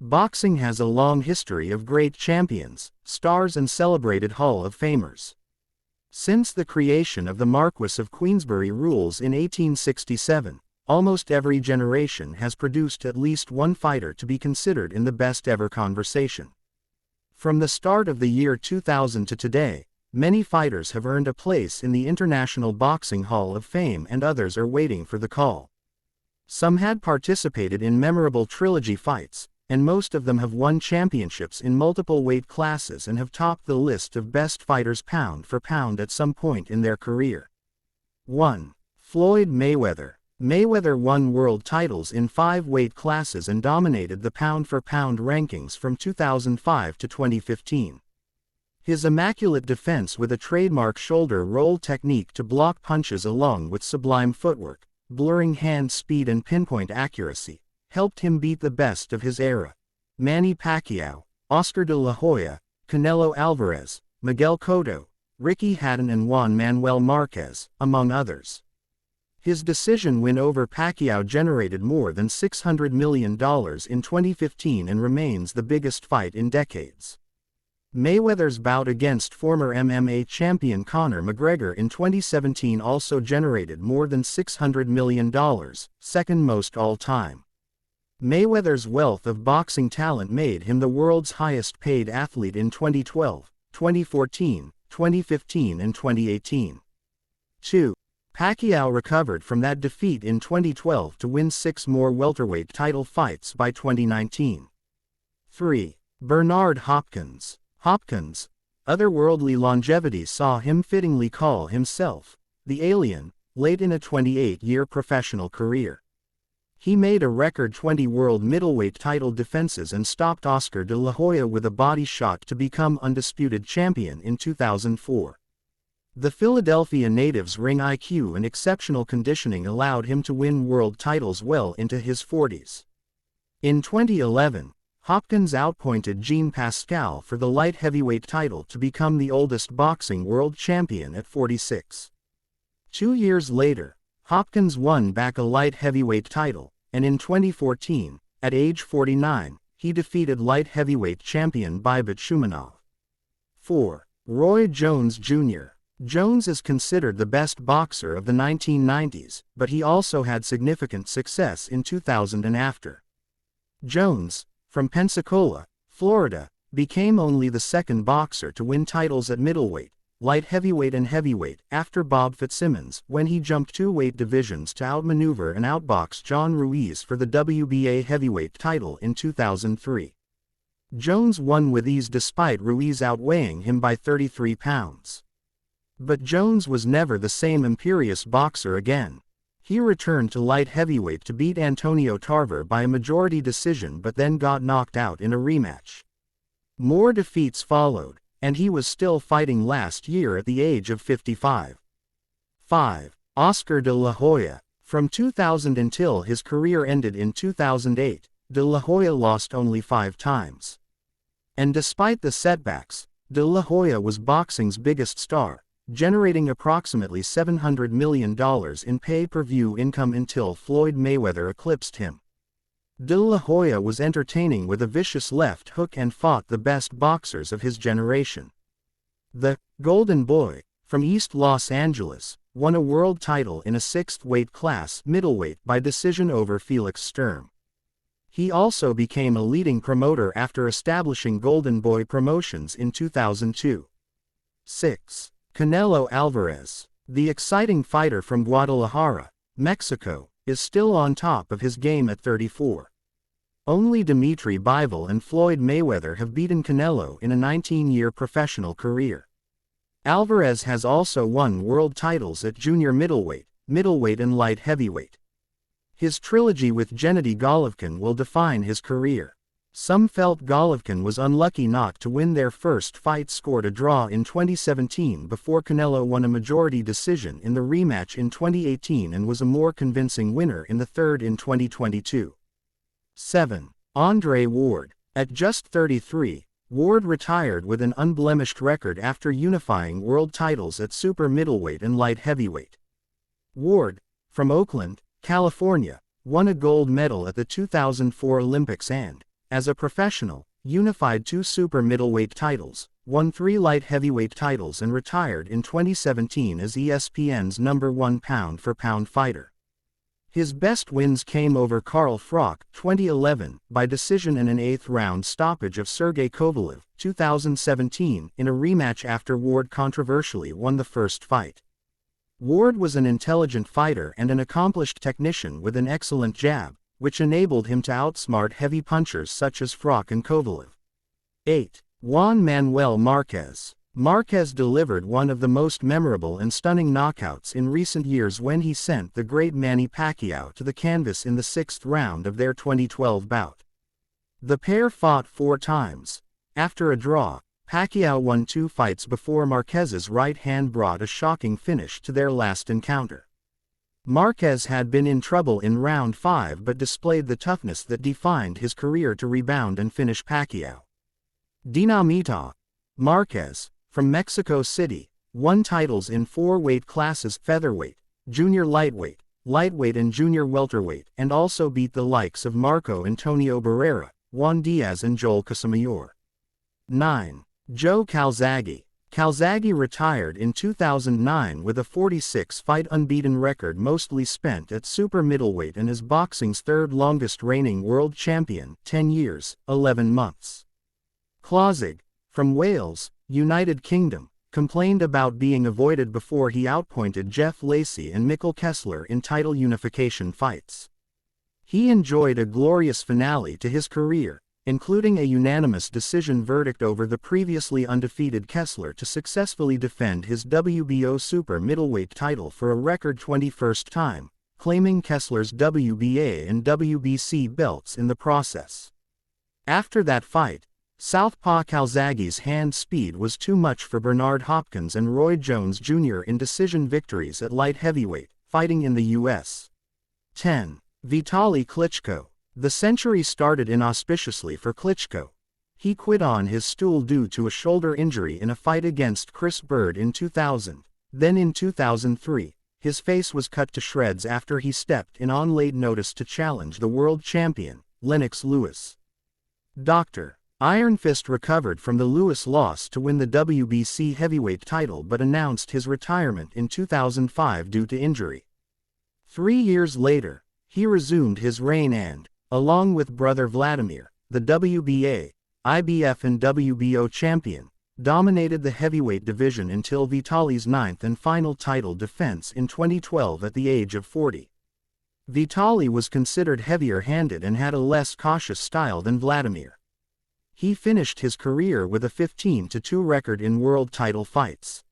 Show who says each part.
Speaker 1: Boxing has a long history of great champions, stars and celebrated Hall of Famers. Since the creation of the Marquess of Queensberry rules in 1867, almost every generation has produced at least one fighter to be considered in the best ever conversation. From the start of the year 2000 to today, many fighters have earned a place in the International Boxing Hall of Fame and others are waiting for the call. Some had participated in memorable trilogy fights, and most of them have won championships in multiple weight classes and have topped the list of best fighters pound for pound at some point in their career. 1. Floyd Mayweather. Mayweather won world titles in 5 weight classes and dominated the pound-for-pound rankings from 2005 to 2015. His immaculate defense with a trademark shoulder roll technique to block punches along with sublime footwork, blurring hand speed and pinpoint accuracy, helped him beat the best of his era: Manny Pacquiao, Oscar de la Hoya, Canelo Alvarez, Miguel Cotto, Ricky Hatton and Juan Manuel Marquez, among others. His decision win over Pacquiao generated more than $600 million in 2015 and remains the biggest fight in decades. Mayweather's bout against former MMA champion Conor McGregor in 2017 also generated more than $600 million, second most all-time. Mayweather's wealth of boxing talent made him the world's highest-paid athlete in 2012, 2014, 2015 and 2018. 2. Pacquiao recovered from that defeat in 2012 to win 6 more welterweight title fights by 2019. 3. Bernard Hopkins. Hopkins' otherworldly longevity saw him fittingly call himself the Alien, late in a 28-year professional career. He made a record 20 world middleweight title defenses and stopped Oscar de la Hoya with a body shot to become undisputed champion in 2004. The Philadelphia native's ring IQ and exceptional conditioning allowed him to win world titles well into his 40s. In 2011, Hopkins outpointed Jean Pascal for the light heavyweight title to become the oldest boxing world champion at 46. 2 years later, Hopkins won back a light heavyweight title, and in 2014, at age 49, he defeated light heavyweight champion Bibit Shumanov. 4. Roy Jones Jr. Jones is considered the best boxer of the 1990s, but he also had significant success in 2000 and after. Jones, from Pensacola, Florida, became only the second boxer to win titles at middleweight, light heavyweight and heavyweight after Bob Fitzsimmons when he jumped 2 weight divisions to outmaneuver and outbox John Ruiz for the WBA heavyweight title in 2003. Jones won with ease despite Ruiz outweighing him by 33 pounds. But Jones was never the same imperious boxer again. He returned to light heavyweight to beat Antonio Tarver by a majority decision but then got knocked out in a rematch. More defeats followed, and he was still fighting last year at the age of 55. 5. Oscar de la Hoya. From 2000 until his career ended in 2008, de la Hoya lost only 5 times. And despite the setbacks, de la Hoya was boxing's biggest star, generating approximately $700 million in pay-per-view income until Floyd Mayweather eclipsed him. De la Hoya was entertaining with a vicious left hook and fought the best boxers of his generation. The Golden Boy, from East Los Angeles, won a world title in a 6th weight class middleweight by decision over Felix Sturm. He also became a leading promoter after establishing Golden Boy Promotions in 2002. 6. Canelo Alvarez. The exciting fighter from Guadalajara, Mexico, is still on top of his game at 34. Only Dimitri Bivol and Floyd Mayweather have beaten Canelo in a 19-year professional career. Alvarez has also won world titles at junior middleweight, middleweight and light heavyweight. His trilogy with Gennady Golovkin will define his career. Some felt Golovkin was unlucky not to win their first fight, scored a draw in 2017 before Canelo won a majority decision in the rematch in 2018 and was a more convincing winner in the third in 2022. 7. Andre Ward. At just 33, Ward retired with an unblemished record after unifying world titles at super middleweight and light heavyweight. Ward, from Oakland, California, won a gold medal at the 2004 Olympics and, As a professional, unified 2 super middleweight titles, won 3 light heavyweight titles and retired in 2017 as ESPN's #1 pound-for-pound fighter. His best wins came over Carl Froch, 2011, by decision in an 8th-round stoppage of Sergey Kovalev, 2017, in a rematch after Ward controversially won the first fight. Ward was an intelligent fighter and an accomplished technician with an excellent jab, which enabled him to outsmart heavy punchers such as Froch and Kovalev. 8. Juan Manuel Marquez. Marquez delivered one of the most memorable and stunning knockouts in recent years when he sent the great Manny Pacquiao to the canvas in the 6th round of their 2012 bout. The pair fought 4 times. After a draw, Pacquiao won 2 fights before Marquez's right hand brought a shocking finish to their last encounter. Marquez had been in trouble in round 5 but displayed the toughness that defined his career to rebound and finish Pacquiao. Dinamita. Marquez, from Mexico City, won titles in 4 weight classes: featherweight, junior lightweight, lightweight and junior welterweight, and also beat the likes of Marco Antonio Barrera, Juan Diaz and Joel Casamayor. 9. Joe Calzaghe. Calzaghe retired in 2009 with a 46-fight unbeaten record, mostly spent at super middleweight, and is boxing's 3rd longest reigning world champion, 10 years, 11 months. Calzaghe, from Wales, United Kingdom, complained about being avoided before he outpointed Jeff Lacey and Mikkel Kessler in title unification fights. He enjoyed a glorious finale to his career, including a unanimous decision verdict over the previously undefeated Kessler to successfully defend his WBO super middleweight title for a record 21st time, claiming Kessler's WBA and WBC belts in the process. After that fight, Southpaw Calzaghe's hand speed was too much for Bernard Hopkins and Roy Jones Jr. in decision victories at light heavyweight, fighting in the U.S. 10. Vitali Klitschko. The century started inauspiciously for Klitschko. He quit on his stool due to a shoulder injury in a fight against Chris Bird in 2000. Then in 2003, his face was cut to shreds after he stepped in on late notice to challenge the world champion, Lennox Lewis. Dr. Iron Fist recovered from the Lewis loss to win the WBC heavyweight title but announced his retirement in 2005 due to injury. 3 years later, he resumed his reign and, along with brother Vladimir, the WBA, IBF and WBO champion, dominated the heavyweight division until Vitali's 9th and final title defense in 2012 at the age of 40. Vitali was considered heavier-handed and had a less cautious style than Vladimir. He finished his career with a 15-2 record in world title fights.